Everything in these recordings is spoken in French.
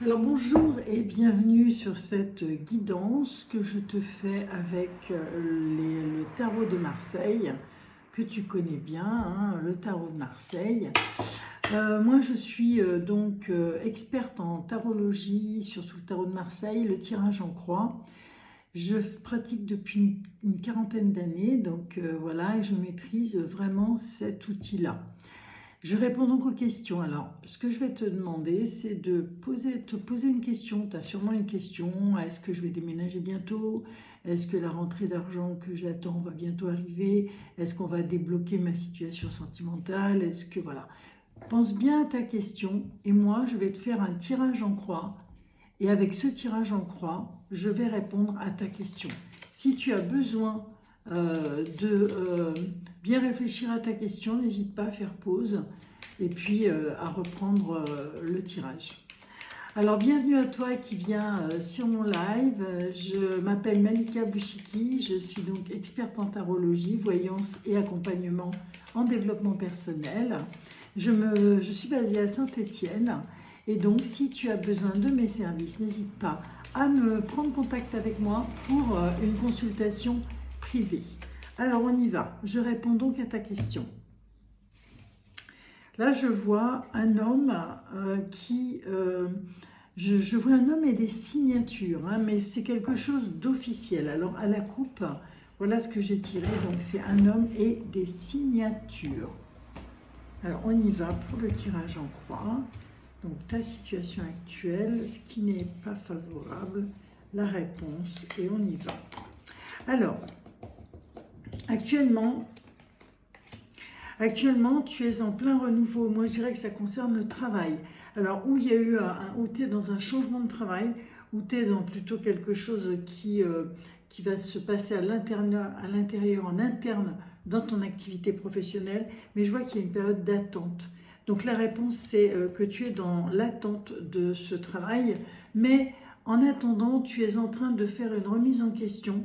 Alors bonjour et bienvenue sur cette guidance que je te fais avec le tarot de Marseille, que tu connais bien, hein, le tarot de Marseille. Moi je suis experte en tarologie, surtout le tarot de Marseille, le tirage en croix. Je pratique depuis une quarantaine d'années, donc voilà, et je maîtrise vraiment cet outil-là. Je réponds donc aux questions. Alors, ce que je vais te demander, c'est de te poser une question. Tu as sûrement une question. Est-ce que je vais déménager bientôt? Est-ce que la rentrée d'argent que j'attends va bientôt arriver? Est-ce qu'on va débloquer ma situation sentimentale? Est-ce que, voilà. Pense bien à ta question et moi, je vais te faire un tirage en croix. Et avec ce tirage en croix, je vais répondre à ta question. Si tu as besoin de bien réfléchir à ta question, n'hésite pas à faire pause et puis à reprendre le tirage. Alors bienvenue à toi qui viens sur mon live. Je m'appelle Malika Bouchiki, je suis donc experte en tarologie, voyance et accompagnement en développement personnel. Je suis basée à Saint-Étienne et donc si tu as besoin de mes services, n'hésite pas à me prendre contact avec moi pour une consultation privée. Alors on y va, je réponds donc à ta question. Là je vois un homme je vois un homme et des signatures, hein, mais c'est quelque chose d'officiel. Alors à la coupe, voilà ce que j'ai tiré, donc c'est un homme et des signatures. Alors on y va pour le tirage en croix. Donc ta situation actuelle, ce qui n'est pas favorable, la réponse, et on y va. Alors, actuellement, tu es en plein renouveau. Moi, je dirais que ça concerne le travail. Alors, où il y a eu où tu es dans un changement de travail, où tu es dans plutôt quelque chose qui va se passer à l'intérieur, en interne, dans ton activité professionnelle. Mais je vois qu'il y a une période d'attente. Donc, la réponse, c'est que tu es dans l'attente de ce travail, mais en attendant, tu es en train de faire une remise en question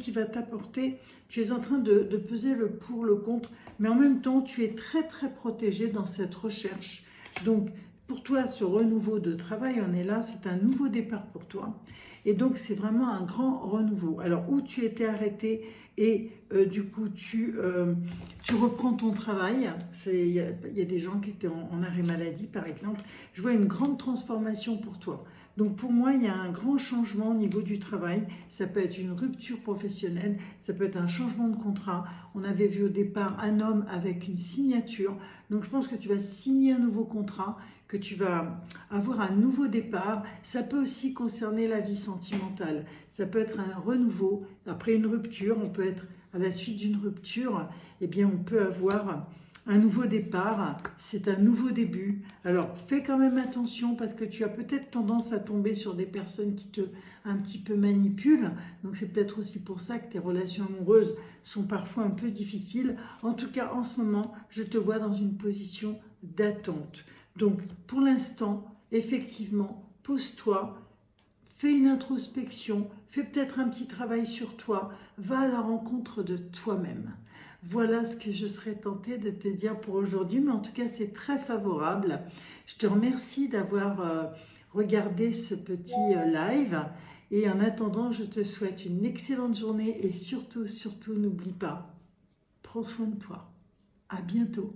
qui va t'apporter, tu es en train de peser le pour, le contre, mais en même temps, tu es très très protégé dans cette recherche. Donc, pour toi, ce renouveau de travail, on est là, c'est un nouveau départ pour toi. Et donc, c'est vraiment un grand renouveau. Alors, où tu étais arrêté et du coup, tu reprends ton travail. Il y a des gens qui étaient en arrêt maladie, par exemple. Je vois une grande transformation pour toi. Donc pour moi, il y a un grand changement au niveau du travail. Ça peut être une rupture professionnelle, ça peut être un changement de contrat. On avait vu au départ un homme avec une signature. Donc je pense que tu vas signer un nouveau contrat, que tu vas avoir un nouveau départ. Ça peut aussi concerner la vie sentimentale. Ça peut être un renouveau. Après une rupture, on peut être à la suite d'une rupture, eh bien on peut avoir un nouveau départ, c'est un nouveau début. Alors, fais quand même attention parce que tu as peut-être tendance à tomber sur des personnes qui te un petit peu manipulent. Donc, c'est peut-être aussi pour ça que tes relations amoureuses sont parfois un peu difficiles. En tout cas, en ce moment, je te vois dans une position d'attente. Donc, pour l'instant, effectivement, pose-toi, fais une introspection, fais peut-être un petit travail sur toi, va à la rencontre de toi-même. Voilà ce que je serais tentée de te dire pour aujourd'hui, mais en tout cas c'est très favorable. Je te remercie d'avoir regardé ce petit live et en attendant je te souhaite une excellente journée et surtout, n'oublie pas, prends soin de toi. À bientôt.